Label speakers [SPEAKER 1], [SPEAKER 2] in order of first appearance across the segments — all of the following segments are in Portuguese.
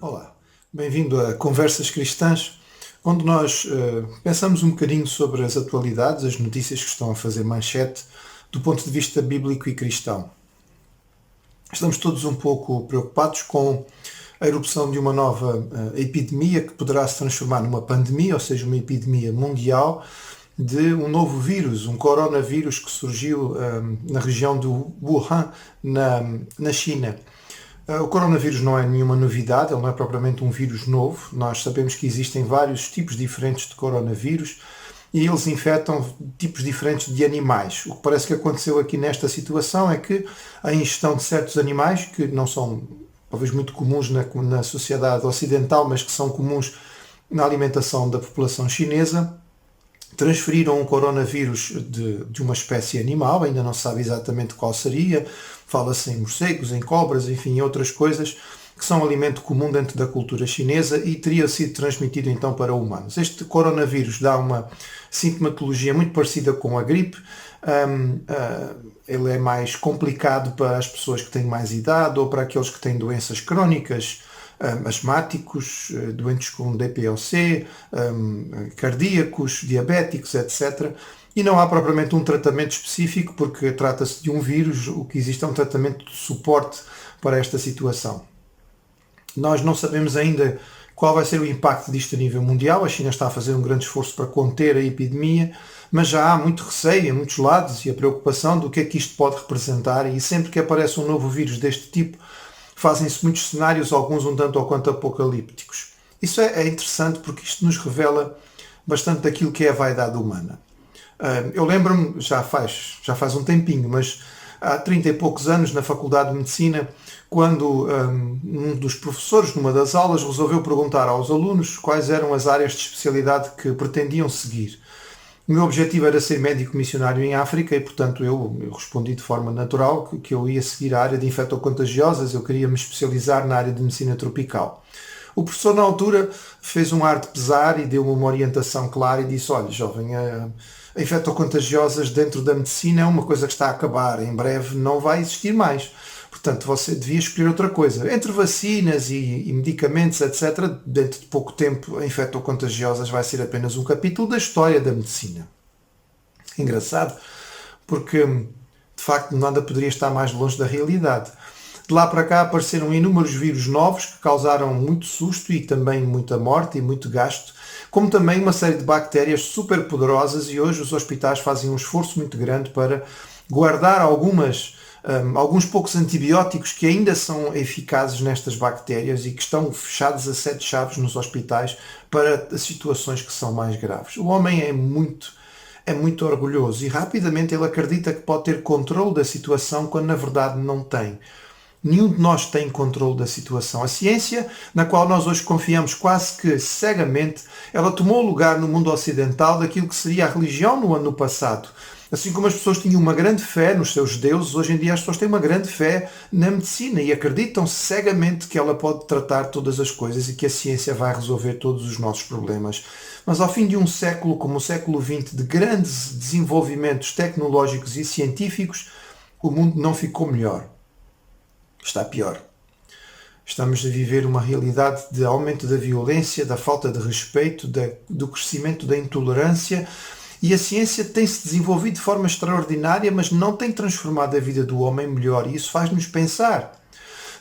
[SPEAKER 1] Olá, bem-vindo a Conversas Cristãs, onde nós pensamos um bocadinho sobre as atualidades, as notícias que estão a fazer manchete do ponto de vista bíblico e cristão. Estamos todos um pouco preocupados com a erupção de uma nova epidemia que poderá se transformar numa pandemia, ou seja, uma epidemia mundial de um novo vírus, um coronavírus que surgiu na região de Wuhan, na China. O coronavírus não é nenhuma novidade, ele não é propriamente um vírus novo. Nós sabemos que existem vários tipos diferentes de coronavírus e eles infectam tipos diferentes de animais. O que parece que aconteceu aqui nesta situação é que a ingestão de certos animais, que não são talvez muito comuns na sociedade ocidental, mas que são comuns na alimentação da população chinesa, transferiram um coronavírus de uma espécie animal, ainda não se sabe exatamente qual seria, fala-se em morcegos, em cobras, enfim, outras coisas que são alimento comum dentro da cultura chinesa e teria sido transmitido então para humanos. Este coronavírus dá uma sintomatologia muito parecida com a gripe. Ele é mais complicado para as pessoas que têm mais idade ou para aqueles que têm doenças crónicas, asmáticos, doentes com DPLC, cardíacos, diabéticos, etc. E não há propriamente um tratamento específico porque trata-se de um vírus, o que existe é um tratamento de suporte para esta situação. Nós não sabemos ainda qual vai ser o impacto disto a nível mundial. A China está a fazer um grande esforço para conter a epidemia, mas já há muito receio em muitos lados e a preocupação do que é que isto pode representar, e sempre que aparece um novo vírus deste tipo, fazem-se muitos cenários, alguns um tanto ou quanto apocalípticos. Isso é interessante porque isto nos revela bastante daquilo que é a vaidade humana. Eu lembro-me, já faz um tempinho, mas há 30 e poucos anos, na Faculdade de Medicina, quando um dos professores, numa das aulas, resolveu perguntar aos alunos quais eram as áreas de especialidade que pretendiam seguir. O meu objetivo era ser médico missionário em África e, portanto, eu respondi de forma natural que eu ia seguir a área de infectocontagiosas, eu queria me especializar na área de medicina tropical. O professor, na altura, fez um ar de pesar e deu-me uma orientação clara e disse: olha, jovem, a infectocontagiosas dentro da medicina é uma coisa que está a acabar, em breve não vai existir mais. Portanto, você devia escolher outra coisa. Entre vacinas e medicamentos, etc., dentro de pouco tempo, a infectocontagiosas vai ser apenas um capítulo da história da medicina. Engraçado, porque, de facto, nada poderia estar mais longe da realidade. De lá para cá apareceram inúmeros vírus novos que causaram muito susto e também muita morte e muito gasto, como também uma série de bactérias super poderosas, e hoje os hospitais fazem um esforço muito grande para guardar alguns poucos antibióticos que ainda são eficazes nestas bactérias e que estão fechados a 7 chaves nos hospitais para situações que são mais graves. O homem é muito orgulhoso e rapidamente ele acredita que pode ter controle da situação quando na verdade não tem. Nenhum de nós tem controle da situação. A ciência, na qual nós hoje confiamos quase que cegamente, ela tomou lugar no mundo ocidental daquilo que seria a religião no ano passado. Assim como as pessoas tinham uma grande fé nos seus deuses, hoje em dia as pessoas têm uma grande fé na medicina e acreditam cegamente que ela pode tratar todas as coisas e que a ciência vai resolver todos os nossos problemas. Mas ao fim de um século como o século XX, de grandes desenvolvimentos tecnológicos e científicos, o mundo não ficou melhor. Está pior. Estamos a viver uma realidade de aumento da violência, da falta de respeito, do crescimento da intolerância. E a ciência tem-se desenvolvido de forma extraordinária, mas não tem transformado a vida do homem melhor. E isso faz-nos pensar.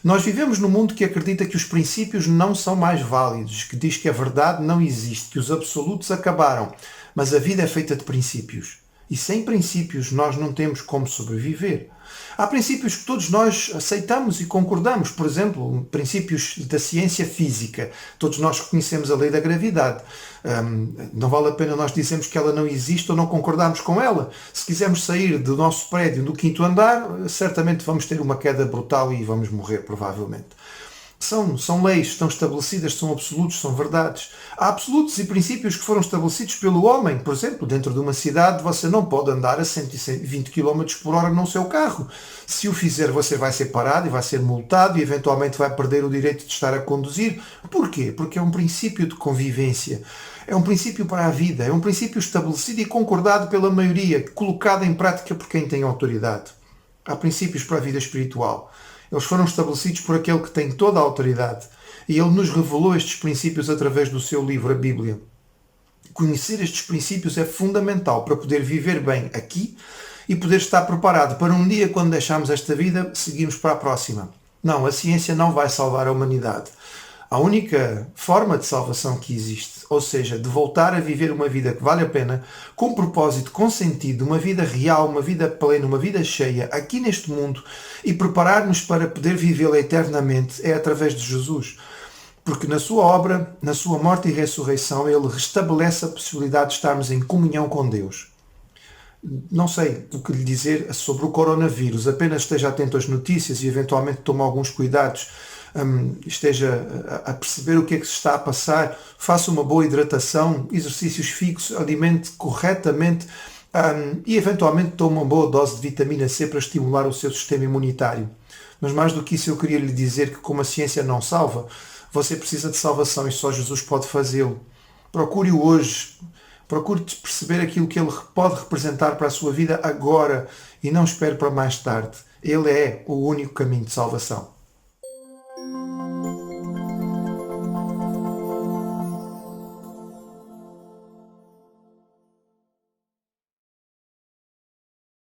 [SPEAKER 1] Nós vivemos num mundo que acredita que os princípios não são mais válidos, que diz que a verdade não existe, que os absolutos acabaram. Mas a vida é feita de princípios. E sem princípios nós não temos como sobreviver. Há princípios que todos nós aceitamos e concordamos. Por exemplo, princípios da ciência física. Todos nós reconhecemos a lei da gravidade. Não vale a pena nós dizermos que ela não existe ou não concordarmos com ela. Se quisermos sair do nosso prédio do 5º andar, certamente vamos ter uma queda brutal e vamos morrer, provavelmente. São leis, estão estabelecidas, são absolutos, são verdades. Há absolutos e princípios que foram estabelecidos pelo homem. Por exemplo, dentro de uma cidade você não pode andar a 120 km por hora no seu carro. Se o fizer, você vai ser parado e vai ser multado e eventualmente vai perder o direito de estar a conduzir. Porquê? Porque é um princípio de convivência. É um princípio para a vida. É um princípio estabelecido e concordado pela maioria, colocado em prática por quem tem autoridade. Há princípios para a vida espiritual. Eles foram estabelecidos por aquele que tem toda a autoridade. E ele nos revelou estes princípios através do seu livro, a Bíblia. Conhecer estes princípios é fundamental para poder viver bem aqui e poder estar preparado para um dia, quando deixarmos esta vida, seguirmos para a próxima. Não, a ciência não vai salvar a humanidade. A única forma de salvação que existe, ou seja, de voltar a viver uma vida que vale a pena, com propósito, com sentido, uma vida real, uma vida plena, uma vida cheia, aqui neste mundo, e preparar-nos para poder vivê-la eternamente, é através de Jesus. Porque na sua obra, na sua morte e ressurreição, ele restabelece a possibilidade de estarmos em comunhão com Deus. Não sei o que lhe dizer sobre o coronavírus, apenas esteja atento às notícias e eventualmente tome alguns cuidados, esteja a perceber o que é que se está a passar, faça uma boa hidratação, exercícios fixos, alimente corretamente e eventualmente tome uma boa dose de vitamina C para estimular o seu sistema imunitário. Mas mais do que isso, eu queria lhe dizer que, como a ciência não salva, você precisa de salvação e só Jesus pode fazê-lo. Procure-o hoje. Procure perceber aquilo que ele pode representar para a sua vida agora e não espere para mais tarde. Ele é o único caminho de salvação.